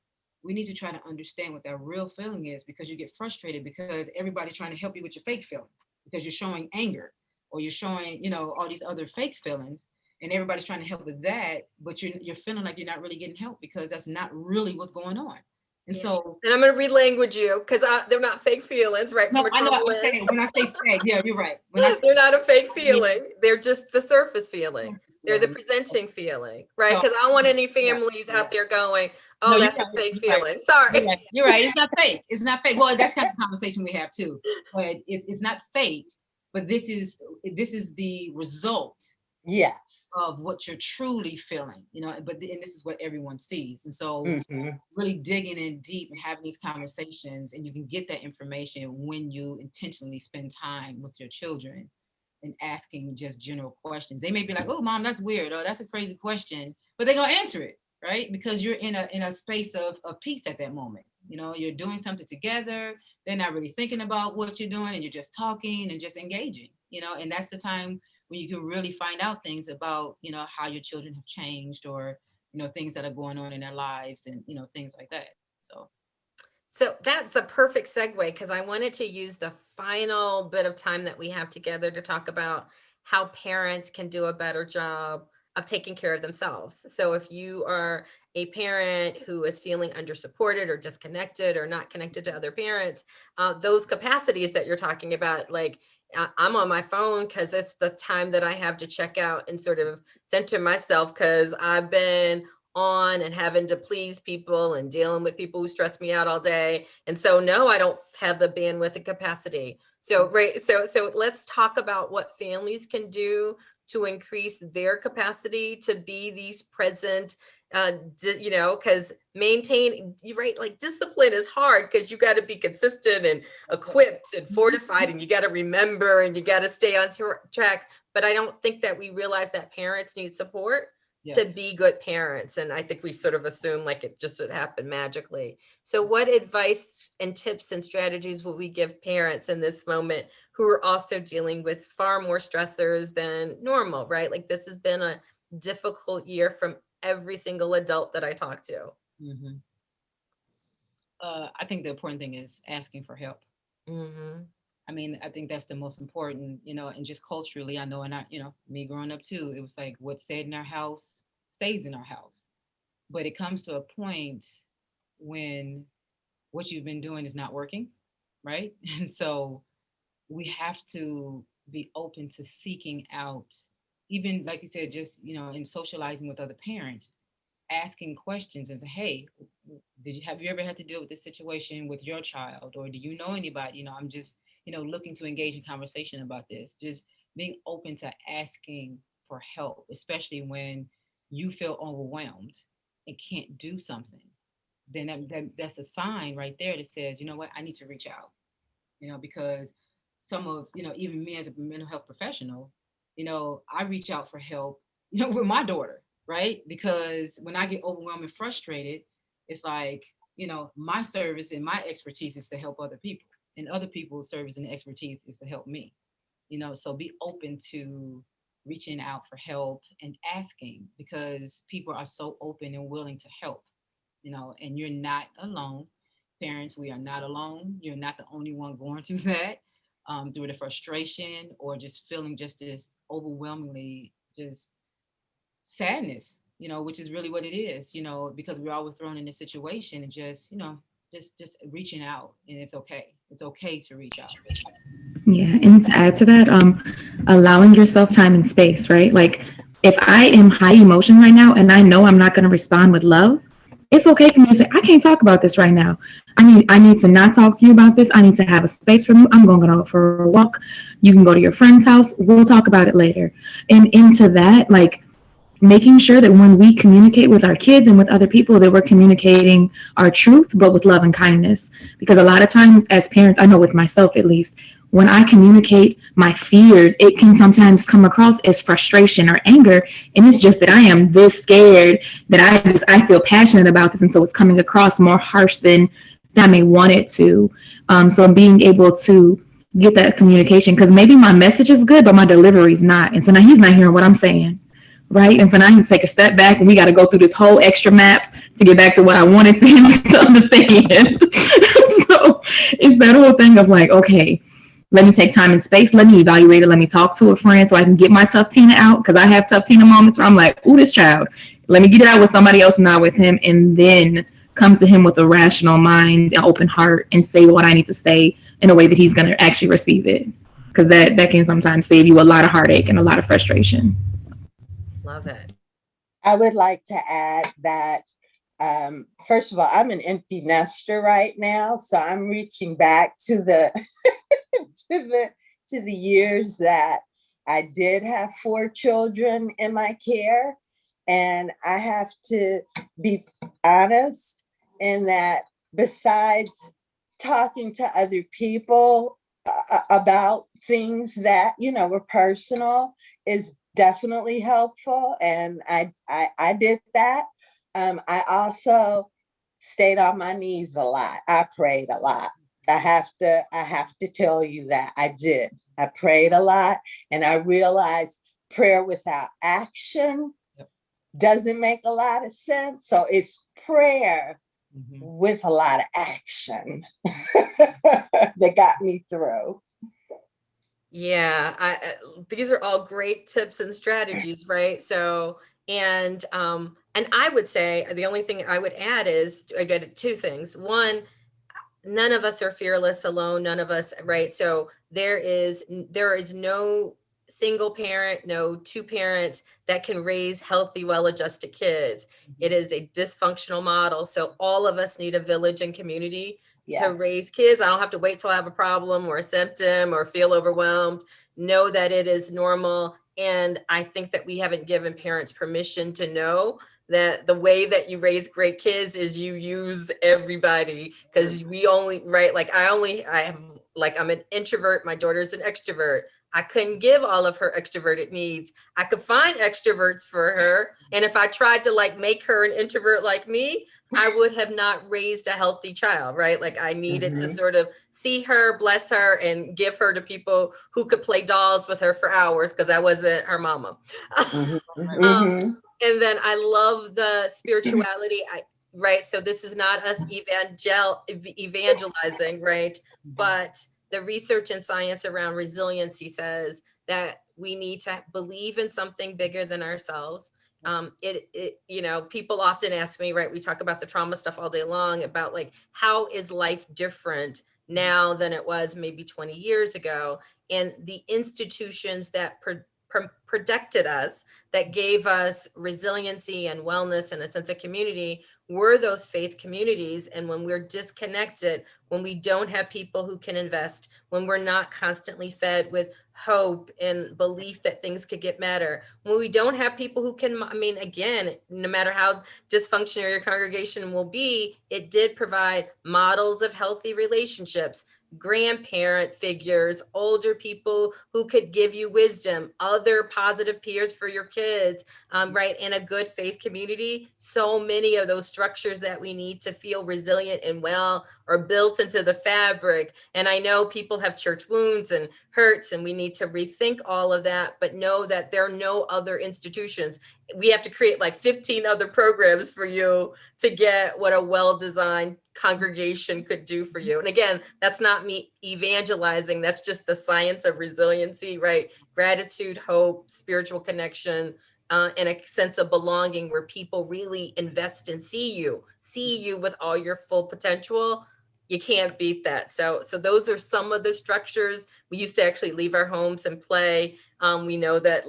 we need to try to understand what that real feeling is, because you get frustrated because everybody's trying to help you with your fake feeling, because you're showing anger or you're showing, you know, all these other fake feelings, and everybody's trying to help with that, but you're feeling like you're not really getting help because that's not really what's going on. And so, and I'm going to relanguage you, because they're not fake feelings, right? No, I know. When I say fake, yeah, you're right. They're not a fake feeling. They're just the surface feeling. They're the presenting feeling, right? Because I don't want any families out there going, "Oh, no, that's a fake feeling." Right. Sorry, you're right. It's not fake. It's not fake. Well, that's kind of conversation we have too. But it's not fake. But this is the result. Yes. Of what you're truly feeling, you know, and this is what everyone sees. And so really digging in deep and having these conversations, and you can get that information when you intentionally spend time with your children and asking just general questions. They may be like, "Oh, mom, that's weird," or "That's a crazy question," but they're gonna answer it, right? Because you're in a space of peace at that moment. You know, you're doing something together. They're not really thinking about what you're doing, and you're just talking and just engaging, you know, and that's the time when you can really find out things about, you know, how your children have changed, or, you know, things that are going on in their lives, and, you know, things like that. So, So that's the perfect segue, because I wanted to use the final bit of time that we have together to talk about how parents can do a better job of taking care of themselves. So if you are a parent who is feeling under supported or disconnected or not connected to other parents, those capacities that you're talking about, like I'm on my phone because it's the time that I have to check out and sort of center myself, because I've been on and having to please people and dealing with people who stress me out all day. And so no, I don't have the bandwidth and capacity. So right, so let's talk about what families can do to increase their capacity to be these present, you know, because maintain, you're right, like discipline is hard because you got to be consistent and equipped and fortified, and you got to remember and you got to stay on track. But I don't think that we realize that parents need support yeah. to be good parents. And I think we sort of assume like it just would happen magically. So what advice and tips and strategies will we give parents in this moment who are also dealing with far more stressors than normal, right? Like this has been a difficult year from every single adult that I talk to. Mm-hmm. I think the important thing is asking for help. Mm-hmm. I mean, I think that's the most important, you know, and just culturally, I know, and I, you know, me growing up too, it was like what's said in our house stays in our house. But it comes to a point when what you've been doing is not working, right? And so we have to be open to seeking out, even like you said, just, you know, in socializing with other parents, asking questions and say, hey, have you ever had to deal with this situation with your child, or do you know anybody? You know, I'm just, you know, looking to engage in conversation about this. Just being open to asking for help, especially when you feel overwhelmed and can't do something. Then that's a sign right there that says, you know what, I need to reach out. You know, because some of, you know, even me as a mental health professional, you know, I reach out for help, you know, with my daughter, right? Because when I get overwhelmed and frustrated, it's like, you know, my service and my expertise is to help other people, and other people's service and expertise is to help me, you know. So be open to reaching out for help and asking, because people are so open and willing to help, you know, and you're not alone. Parents, we are not alone. You're not the only one going through that, through the frustration, or just feeling just this overwhelmingly just sadness, you know, which is really what it is, you know, because we're all thrown in this situation, and just, you know, just reaching out, and it's okay. It's okay to reach out. Yeah, and to add to that, allowing yourself time and space, right? Like, if I am high emotion right now and I know I'm not going to respond with love, it's okay for me to say, I can't talk about this right now. I need to not talk to you about this. I need to have a space from you. I'm going to go for a walk. You can go to your friend's house. We'll talk about it later. And into that, like, making sure that when we communicate with our kids and with other people, that we're communicating our truth, but with love and kindness. Because a lot of times as parents, I know with myself at least, when I communicate my fears, it can sometimes come across as frustration or anger. And it's just that I am this scared that I feel passionate about this. And so it's coming across more harsh than I may want it to. So being able to get that communication, because maybe my message is good, but my delivery is not. And so now he's not hearing what I'm saying. Right. And so now I need to take a step back, and we got to go through this whole extra map to get back to what I wanted to him to understand. So it's that whole thing of like, okay, let me take time and space. Let me evaluate it. Let me talk to a friend so I can get my tough Tina out. Because I have tough Tina moments where I'm like, ooh, this child. Let me get it out with somebody else, not with him. And then come to him with a rational mind and open heart and say what I need to say in a way that he's going to actually receive it. Because that can sometimes save you a lot of heartache and a lot of frustration. Love it. I would like to add that, first of all, I'm an empty nester right now, so I'm reaching back to the to the years that I did have 4 children in my care, and I have to be honest in that besides talking to other people about things that, you know, were personal, is definitely helpful, and I did that. I also stayed on my knees a lot. I prayed a lot. I have to tell you that I did. I prayed a lot, and I realized prayer without action doesn't make a lot of sense. So it's prayer with a lot of action that got me through. Yeah, these are all great tips and strategies, right? So, and I would say the only thing I would add is I got two things. One, none of us are fearless alone. None of us, right? So there is no single parent, no two parents that can raise healthy, well-adjusted kids. It is a dysfunctional model. So all of us need a village and community to raise kids. I don't have to wait till I have a problem or a symptom or feel overwhelmed. Know that it is normal. And I think that we haven't given parents permission to know that the way that you raise great kids is you use everybody, because we only, right? Like I'm an introvert. My daughter's an extrovert. I couldn't give all of her extroverted needs. I could find extroverts for her. And if I tried to like make her an introvert like me, I would have not raised a healthy child, right? Like I needed to sort of see her, bless her, and give her to people who could play dolls with her for hours, because I wasn't her mama. And then I love the spirituality. Right. So this is not us evangelizing, right? But the research and science around resiliency says that we need to believe in something bigger than ourselves. People often ask me, right? We talk about the trauma stuff all day long about like, how is life different now than it was maybe 20 years ago? And the institutions that protected us, that gave us resiliency and wellness and a sense of community, were those faith communities. And when we're disconnected, when we don't have people who can invest, when we're not constantly fed with hope and belief that things could get better, when we don't have people who can, again, no matter how dysfunctional your congregation will be, it did provide models of healthy relationships, grandparent figures, older people who could give you wisdom, other positive peers for your kids, right? In a good faith community. So many of those structures that we need to feel resilient and well are built into the fabric. And I know people have church wounds and hurts, and we need to rethink all of that, but know that there are no other institutions. We have to create like 15 other programs for you to get what a well-designed congregation could do for you. And again, that's not me evangelizing. That's just the science of resiliency, right? Gratitude, hope, spiritual connection, and a sense of belonging where people really invest and see you with all your full potential. You can't beat that. So those are some of the structures. We used to actually leave our homes and play. We know that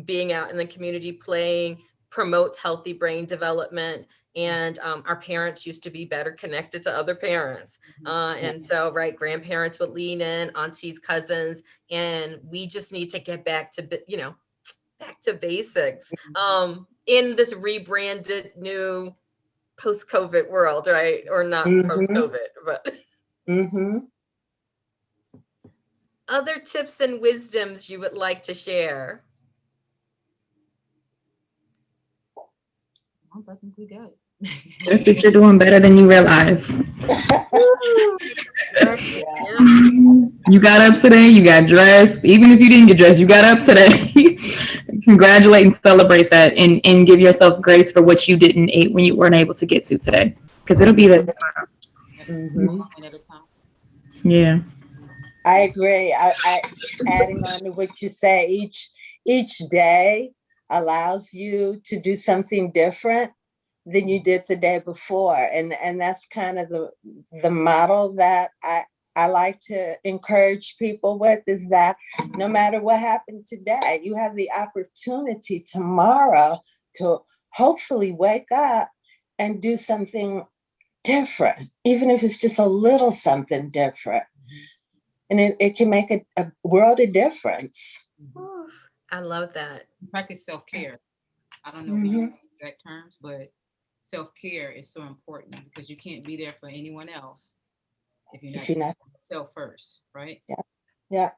being out in the community playing promotes healthy brain development. And our parents used to be better connected to other parents. And so, right, grandparents would lean in, aunties, cousins, and we just need to get back to, back to basics in this rebranded new post-COVID world, right? Or not post-COVID, but other tips and wisdoms you would like to share? I think we got it. Just that you're doing better than you realize. You got up today, you got dressed. Even if you didn't get dressed, you got up today. Congratulate and celebrate that, and give yourself grace for what you didn't eat when you weren't able to get to today, because it'll be there tomorrow. Yeah. I agree. I adding on to what you say, each day allows you to do something different than you did the day before. And that's kind of the model that I like to encourage people with, is that no matter what happened today, you have the opportunity tomorrow to hopefully wake up and do something different, even if it's just a little something different. And it can make a world of difference. I love that. Practice self-care. I don't know the exact terms, but self-care is so important, because you can't be there for anyone else if you're not self first, right? Yeah.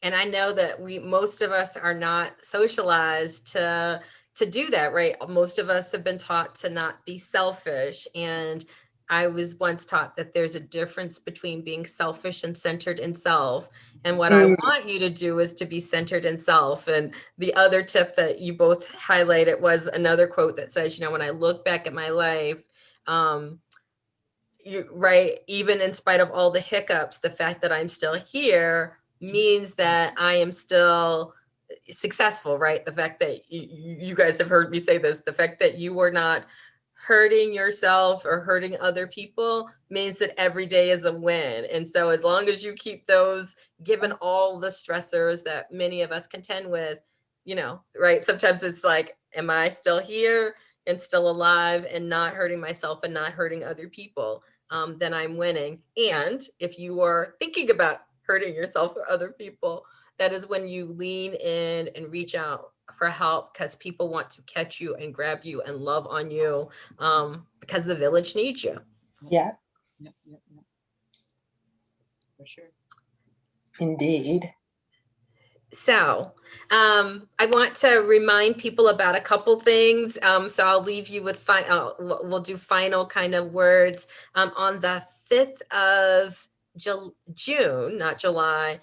And I know that most of us are not socialized to do that, right? Most of us have been taught to not be selfish. And I was once taught that there's a difference between being selfish and centered in self. And what I want you to do is to be centered in self. And the other tip that you both highlighted was another quote that says, when I look back at my life, right, even in spite of all the hiccups, the fact that I'm still here means that I am still successful, right? The fact that you guys have heard me say this, the fact that you are not hurting yourself or hurting other people means that every day is a win. And so as long as you keep those, given all the stressors that many of us contend with, right? Sometimes it's like, am I still here and still alive and not hurting myself and not hurting other people? Then I'm winning. And if you are thinking about hurting yourself or other people, that is when you lean in and reach out for help, because people want to catch you and grab you and love on you, because the village needs you. Yeah. Yep. For sure. Indeed. So I want to remind people about a couple things. So I'll leave you with we'll do final kind of words. On the 5th of June, not July,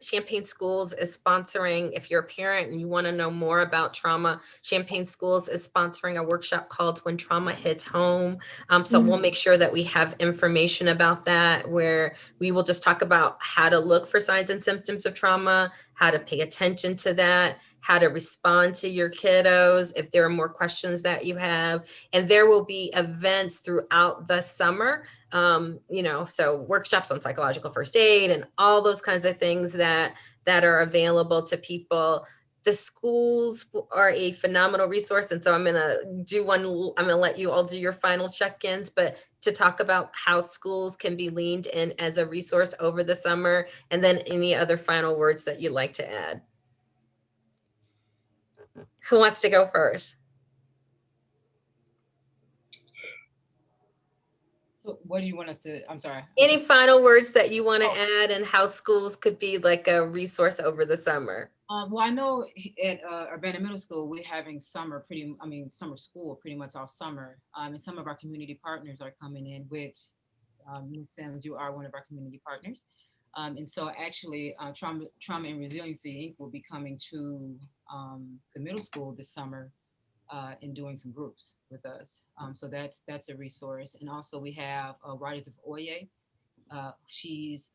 Champaign Schools is sponsoring, if you're a parent and you want to know more about trauma, Champaign Schools is sponsoring a workshop called When Trauma Hits Home. So we'll make sure that we have information about that, where we will just talk about how to look for signs and symptoms of trauma, how to pay attention to that, how to respond to your kiddos if there are more questions that you have. And there will be events throughout the summer, so workshops on psychological first aid and all those kinds of things that are available to people. The schools are a phenomenal resource. And so I'm going to let you all do your final check-ins, but to talk about how schools can be leaned in as a resource over the summer, and then any other final words that you'd like to add. Who wants to go first? So what do you want us to, I'm sorry. Any final words that you want to add, and how schools could be like a resource over the summer? Well, I know at Urbana Middle School, we're having summer school pretty much all summer. And some of our community partners are coming in, which Ms. Sims, you are one of our community partners. And so actually Trauma and Resiliency Inc. will be coming to the middle school this summer and doing some groups with us. So that's a resource. And also we have Riders of Oye. She's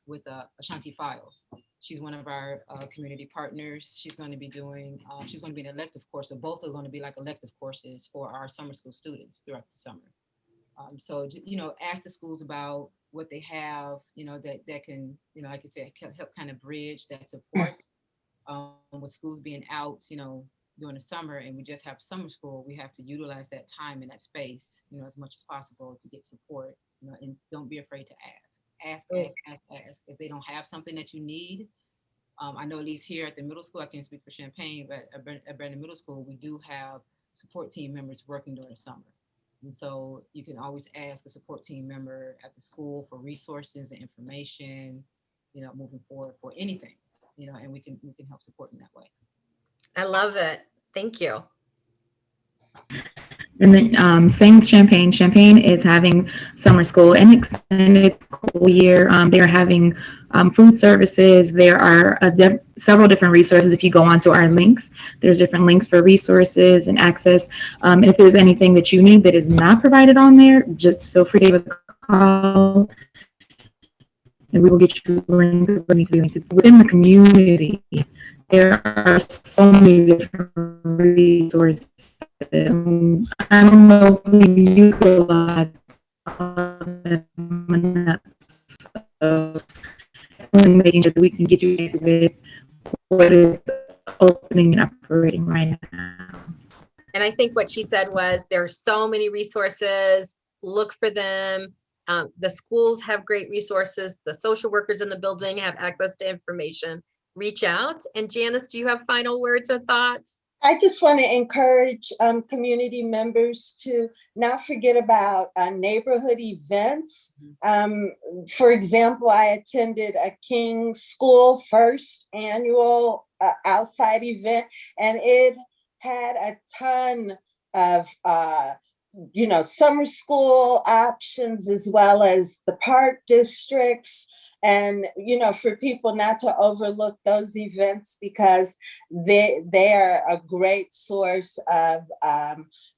with Ashanti Files. She's one of our community partners. She's going to be doing, she's going to be an elective course. So both are going to be like elective courses for our summer school students throughout the summer. So, ask the schools about what they have, that can, like you said, help kind of bridge that support. With schools being out, during the summer, and we just have summer school, we have to utilize that time and that space, as much as possible to get support, and don't be afraid to ask. Ask. If they don't have something that you need, I know at least here at the middle school, I can't speak for Champaign, but at Brandon Middle School, we do have support team members working during the summer. And so you can always ask a support team member at the school for resources and information, moving forward for anything, and we can help support in that way. I love it. Thank you. And then same with Champaign. Champaign is having summer school and extended school year. They are having food services. There are several different resources. If you go onto our links, there's different links for resources and access. And if there's anything that you need that is not provided on there, just feel free to give a call, and we will get you links within the community. There are so many different resources. I don't know if we utilize them, so making sure that we can get you with what is opening and operating right now. And I think what she said was, there are so many resources, look for them. The schools have great resources. The social workers in the building have access to information. Reach out. And Janice, do you have final words or thoughts? I just want to encourage community members to not forget about neighborhood events. For example, I attended a King School first annual outside event, and it had a ton of summer school options as well as the park districts. And, for people not to overlook those events because they are a great source of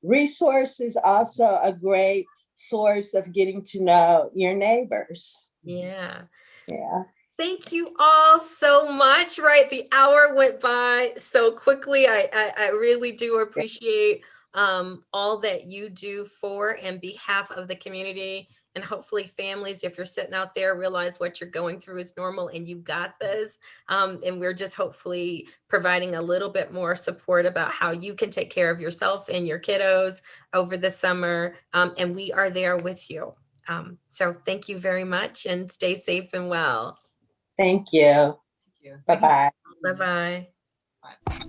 resources, also a great source of getting to know your neighbors. Yeah. Yeah. Thank you all so much. Right. The hour went by so quickly. I really do appreciate all that you do for and behalf of the community, and hopefully families, if you're sitting out there, realize what you're going through is normal and you got this. And we're just hopefully providing a little bit more support about how you can take care of yourself and your kiddos over the summer. And we are there with you. So thank you very much and stay safe and well. Thank you. Thank you. Bye-bye. Bye-bye. Bye.